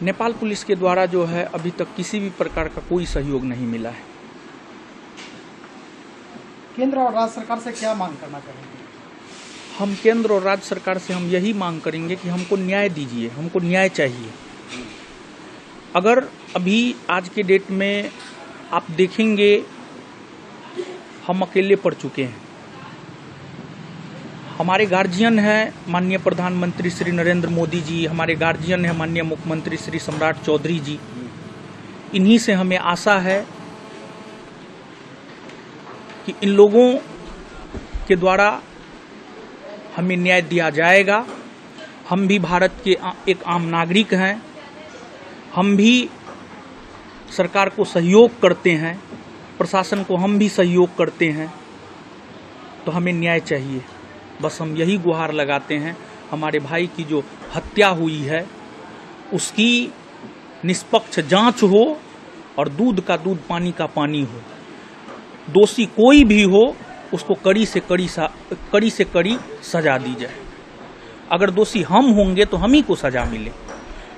Nepal police के द्वारा जो है अभी तक किसी भी प्रकार का कोई सहयोग नहीं मिला है। केंद्र और राज्य सरकार से क्या मांग करना चाहेंगे? हम केंद्र और राज्य सरकार से हम यही मांग करेंगे कि हमको न्याय दीजिए, हमको न्याय चाहिए। अगर अभी आज के डेट में आप देखेंगे हम अकेले पड़ चुके हैं। हमारे गार्जियन हैं माननीय प्रधानमंत्री श्री नरेंद्र मोदी जी, हमारे गार्जियन हैं माननीय मुख्यमंत्री श्री सम्राट चौधरी जी। इन्हीं से हमें आशा है कि इन लोगों के द्वारा हमें न्याय दिया जाएगा। हम भी भारत के एक आम नागरिक हैं, हम भी सरकार को सहयोग करते हैं, प्रशासन को हम भी सहयोग करते हैं, तो हमें न्याय चाहिए। बस हम यही गुहार लगाते हैं। हमारे भाई की जो हत्या हुई है उसकी निष्पक्ष जांच हो और दूध का दूध पानी का पानी हो। दोषी कोई भी हो उसको कड़ी से कड़ी सजा दी जाए। अगर दोषी हम होंगे तो हम ही को सजा मिले,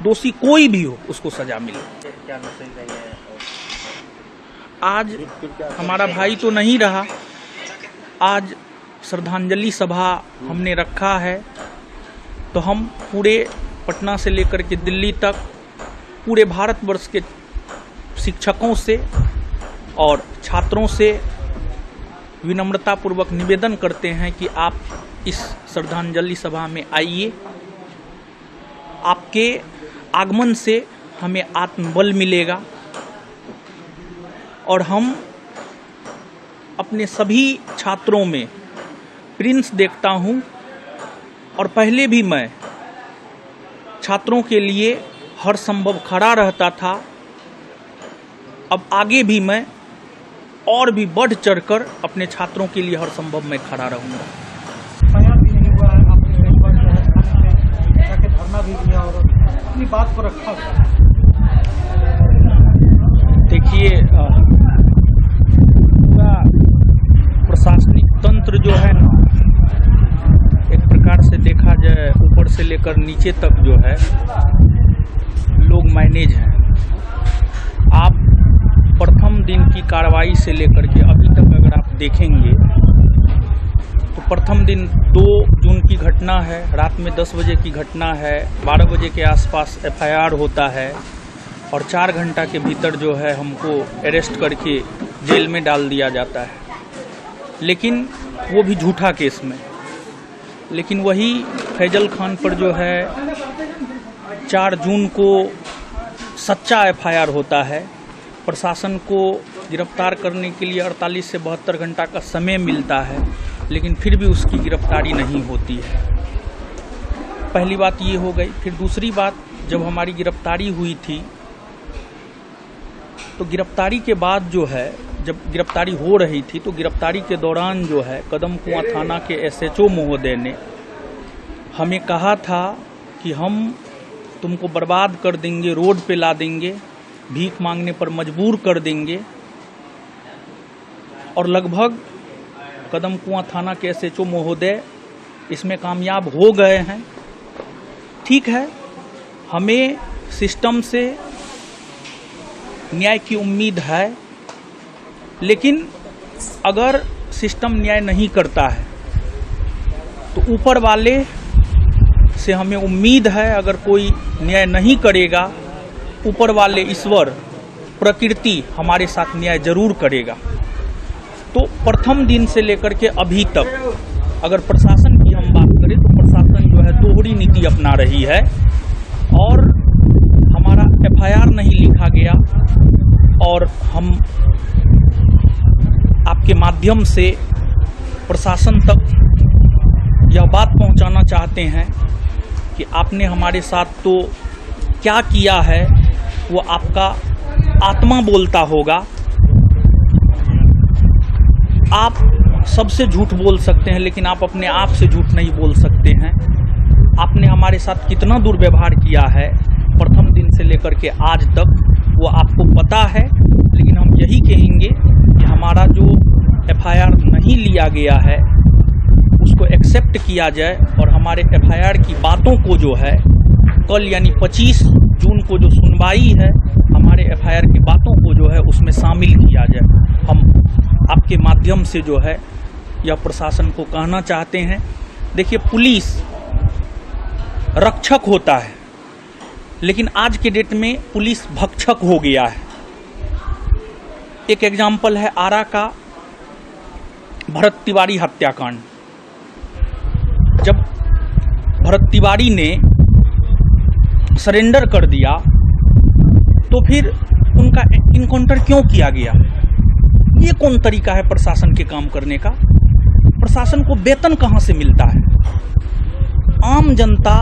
दोषी कोई भी हो उसको सजा मिले। आज हमारा भाई तो नहीं रहा, आज श्रद्धांजलि सभा हमने रखा है, तो हम पूरे पटना से लेकर के दिल्ली तक पूरे भारतवर्ष के शिक्षकों से और छात्रों से विनम्रतापूर्वक निवेदन करते हैं कि आप इस श्रद्धांजलि सभा में आइए। आपके आगमन से हमें आत्मबल मिलेगा और हम अपने सभी छात्रों में प्रिंस देखता हूं, और पहले भी मैं छात्रों के लिए हर संभव खड़ा रहता था। अब आगे भी मैं और भी बढ़ चढ़कर अपने छात्रों के लिए हर संभव मैं खड़ा रहूंगा। भी नहीं हुआ है, आपने कई बार जो है जाके धरना भी दिया और अपनी बात को रखा। देखिए, पूरा प्रशासनिक तंत्र जो है ना, एक प्रकार से देखा जाए ऊपर से लेकर नीचे तक जो है लोग मैनेज हैं। आप प्रथम दिन की कार्रवाई से लेकर के अभी तक अगर आप देखेंगे तो प्रथम दिन 2 जून की घटना है, रात में 10 बजे की घटना है, 12 बजे के आसपास FIR होता है और 4 घंटा के भीतर जो है हमको अरेस्ट करके जेल में डाल दिया जाता है, लेकिन वो भी झूठा केस में। लेकिन वही फैजल खान पर जो है 4 जून को सच्चा FIR होता है। प्रशासन को गिरफ्तार करने के लिए 48 से 72 घंटा का समय मिलता है, लेकिन फिर भी उसकी गिरफ्तारी नहीं होती है। पहली बात ये हो गई। फिर दूसरी बात, जब हमारी गिरफ्तारी हुई थी तो गिरफ्तारी के बाद जो है, जब गिरफ्तारी हो रही थी तो गिरफ्तारी के दौरान जो है कदम कुआं थाना के SHO महोदय ने हमें कहा था कि हम तुमको बर्बाद कर देंगे, रोड पे ला देंगे, भीख मांगने पर मजबूर कर देंगे। और लगभग कदम कुआं थाना के SHO महोदय इसमें कामयाब हो गए हैं। ठीक है, हमें सिस्टम से न्याय की उम्मीद है, लेकिन अगर सिस्टम न्याय नहीं करता है तो ऊपर वाले से हमें उम्मीद है, अगर कोई न्याय नहीं करेगा, ऊपर वाले ईश्वर प्रकृति हमारे साथ न्याय जरूर करेगा। तो प्रथम दिन से लेकर के अभी तक अगर प्रशासन की हम बात करें तो प्रशासन जो है दोहरी नीति अपना रही है और हमारा FIR नहीं लिखा गया। और हम आपके माध्यम से प्रशासन तक यह बात पहुंचाना चाहते हैं कि आपने हमारे साथ तो क्या किया है वो आपका आत्मा बोलता होगा। आप सबसे झूठ बोल सकते हैं, लेकिन आप अपने आप से झूठ नहीं बोल सकते हैं। आपने हमारे साथ कितना दुर्व्यवहार किया है प्रथम दिन से लेकर के आज तक, वो आपको पता है। लेकिन हम यही कहेंगे कि हमारा जो FIR नहीं लिया गया है उसको एक्सेप्ट किया जाए और हमारे FIR की बातों को जो है कल यानी 25 जून को जो सुनवाई है हमारे एफआईआर की बातों को जो है उसमें शामिल किया जाए। हम आपके माध्यम से जो है यह प्रशासन को कहना चाहते हैं। देखिए, पुलिस रक्षक होता है, लेकिन आज के डेट में पुलिस भक्षक हो गया है। एक एग्जाम्पल है आरा का भरत तिवारी हत्याकांड। जब भरत तिवारी ने सरेंडर कर दिया तो फिर उनका इनकाउंटर क्यों किया गया? ये कौन तरीका है प्रशासन के काम करने का? प्रशासन को वेतन कहाँ से मिलता है? आम जनता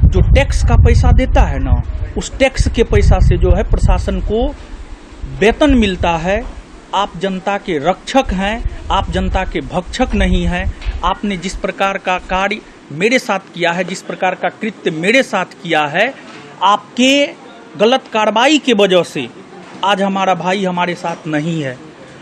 जो टैक्स का पैसा देता है ना, उस टैक्स के पैसा से जो है प्रशासन को वेतन मिलता है। आप जनता के रक्षक हैं, आप जनता के भक्षक नहीं हैं। आपने जिस प्रकार का कार्य मेरे साथ किया है, जिस प्रकार का कृत्य मेरे साथ किया है, आपके गलत कार्रवाई के वजह से आज हमारा भाई हमारे साथ नहीं है।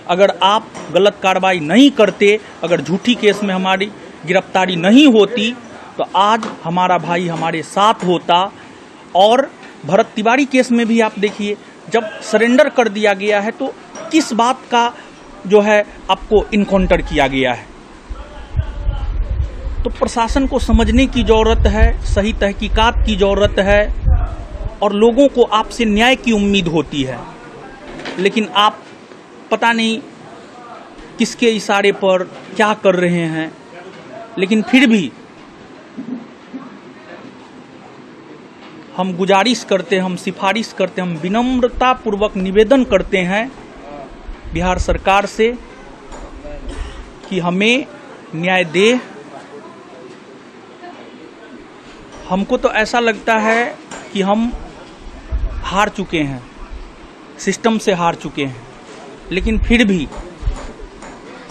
अगर आप गलत कार्रवाई नहीं करते, अगर झूठी केस में हमारी गिरफ्तारी नहीं होती, तो आज हमारा भाई हमारे साथ होता। और भरत तिवारी केस में भी आप देखिए, जब सरेंडर कर दिया गया है तो किस बात का जो है आपको इनकाउंटर किया गया है? तो प्रशासन को समझने की ज़रूरत है, सही तहकीकात की ज़रूरत है, और लोगों को आपसे न्याय की उम्मीद होती है। लेकिन आप पता नहीं किसके इशारे पर क्या कर रहे हैं, लेकिन फिर भी हम गुजारिश करते हैं, हम सिफारिश करते हैं, हम विनम्रतापूर्वक निवेदन करते हैं बिहार सरकार से कि हमें न्याय दे। हमको तो ऐसा लगता है कि हम हार चुके हैं, सिस्टम से हार चुके हैं, लेकिन फिर भी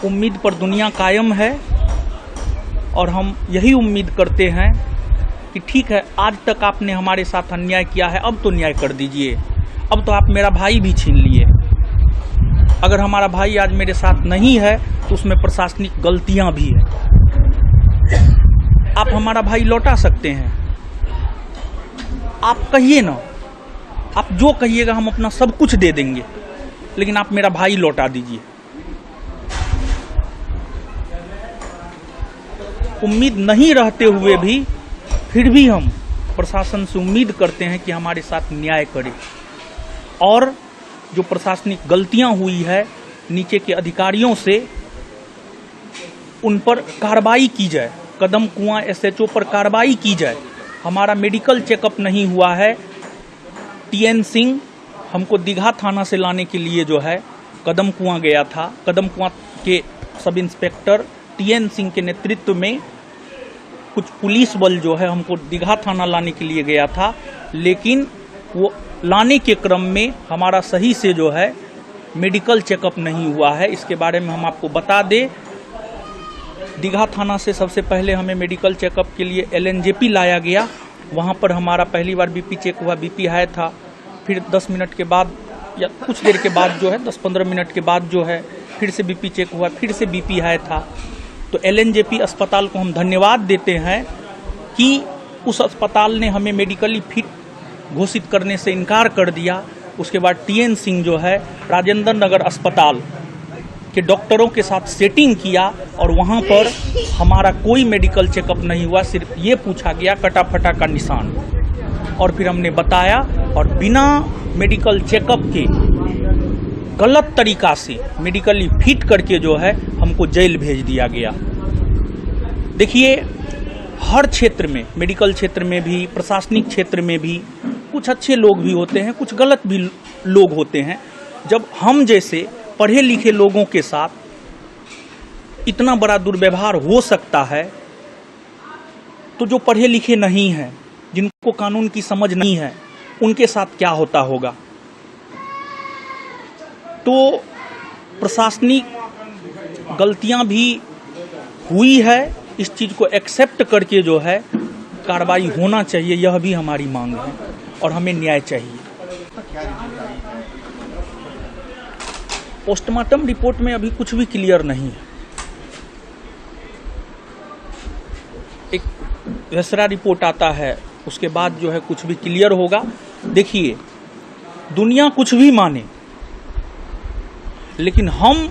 उम्मीद पर दुनिया कायम है। और हम यही उम्मीद करते हैं कि ठीक है, आज तक आपने हमारे साथ अन्याय किया है, अब तो न्याय कर दीजिए। अब तो आप मेरा भाई भी छीन लिए। अगर हमारा भाई आज मेरे साथ नहीं है तो उसमें प्रशासनिक गलतियां भी हैं। आप हमारा भाई लौटा सकते हैं, आप कहिए ना, आप जो कहिएगा हम अपना सब कुछ दे देंगे, लेकिन आप मेरा भाई लौटा दीजिए। उम्मीद नहीं रहते हुए भी फिर भी हम प्रशासन से उम्मीद करते हैं कि हमारे साथ न्याय करे, और जो प्रशासनिक गलतियां हुई है नीचे के अधिकारियों से उन पर कार्रवाई की जाए। कदम कुआं एसएचओ पर कार्रवाई की जाए। हमारा मेडिकल चेकअप नहीं हुआ है। टीएन सिंह हमको दीघा थाना से लाने के लिए जो है कदम कुआं गया था। कदम कुआं के सब इंस्पेक्टर टीएन सिंह के नेतृत्व में कुछ पुलिस बल जो है हमको दीघा थाना लाने के लिए गया था, लेकिन वो लाने के क्रम में हमारा सही से जो है मेडिकल चेकअप नहीं हुआ है। इसके बारे में हम आपको बता दें, दीघा थाना से सबसे पहले हमें मेडिकल चेकअप के लिए एलएनजेपी लाया गया। वहाँ पर हमारा पहली बार बीपी चेक हुआ, बीपी हाई था। फिर 10 मिनट के बाद या कुछ देर के बाद जो है 10-15 मिनट के बाद जो है फिर से बीपी चेक हुआ, फिर से बीपी हाई था। तो एलएनजेपी अस्पताल को हम धन्यवाद देते हैं कि उस अस्पताल ने हमें मेडिकली फिट घोषित करने से इनकार कर दिया। उसके बाद टीएन सिंह जो है राजेंद्र नगर अस्पताल के डॉक्टरों के साथ सेटिंग किया, और वहाँ पर हमारा कोई मेडिकल चेकअप नहीं हुआ। सिर्फ ये पूछा गया कटा-फटा का निशान, और फिर हमने बताया, और बिना मेडिकल चेकअप के गलत तरीका से मेडिकली फिट करके जो है हमको जेल भेज दिया गया। देखिए, हर क्षेत्र में, मेडिकल क्षेत्र में भी, प्रशासनिक क्षेत्र में भी कुछ अच्छे लोग भी होते हैं, कुछ गलत भी लोग होते हैं। जब हम जैसे पढ़े लिखे लोगों के साथ इतना बड़ा दुर्व्यवहार हो सकता है, तो जो पढ़े लिखे नहीं हैं, जिनको कानून की समझ नहीं है, उनके साथ क्या होता होगा। तो प्रशासनिक गलतियां भी हुई है, इस चीज़ को एक्सेप्ट करके जो है कार्रवाई होना चाहिए, यह भी हमारी मांग है, और हमें न्याय चाहिए। पोस्टमार्टम रिपोर्ट में अभी कुछ भी क्लियर नहीं है। एक दूसरा रिपोर्ट आता है उसके बाद जो है कुछ भी क्लियर होगा। देखिए, दुनिया कुछ भी माने, लेकिन हम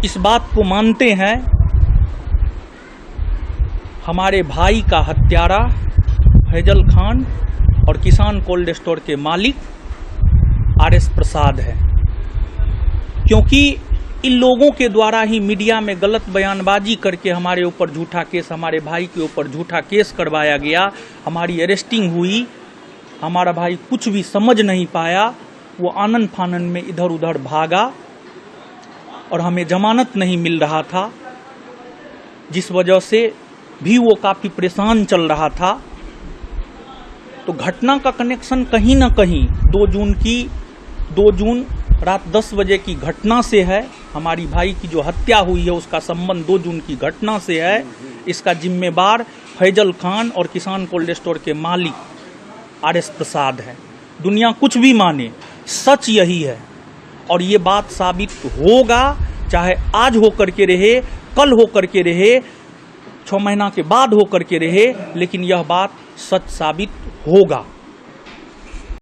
इस बात को मानते हैं, हमारे भाई का हत्यारा फैजल खान और किसान कोल्ड स्टोर के मालिक RS प्रसाद है। क्योंकि इन लोगों के द्वारा ही मीडिया में गलत बयानबाजी करके हमारे ऊपर झूठा केस, हमारे भाई के ऊपर झूठा केस करवाया गया, हमारी अरेस्टिंग हुई, हमारा भाई कुछ भी समझ नहीं पाया, वो आनन फानन में इधर उधर भागा और हमें जमानत नहीं मिल रहा था, जिस वजह से भी वो काफ़ी परेशान चल रहा था। तो घटना का कनेक्शन कहीं ना कहीं 2 जून रात 10 बजे की घटना से है। हमारी भाई की जो हत्या हुई है उसका संबंध 2 जून की घटना से है। इसका जिम्मेदार फैजल खान और किसान कोल्ड स्टोर के मालिक RS प्रसाद है। दुनिया कुछ भी माने, सच यही है और ये बात साबित होगा, चाहे आज हो करके रहे, कल हो करके रहे, 6 महीना के बाद हो करके रहे, लेकिन यह बात सच साबित होगा।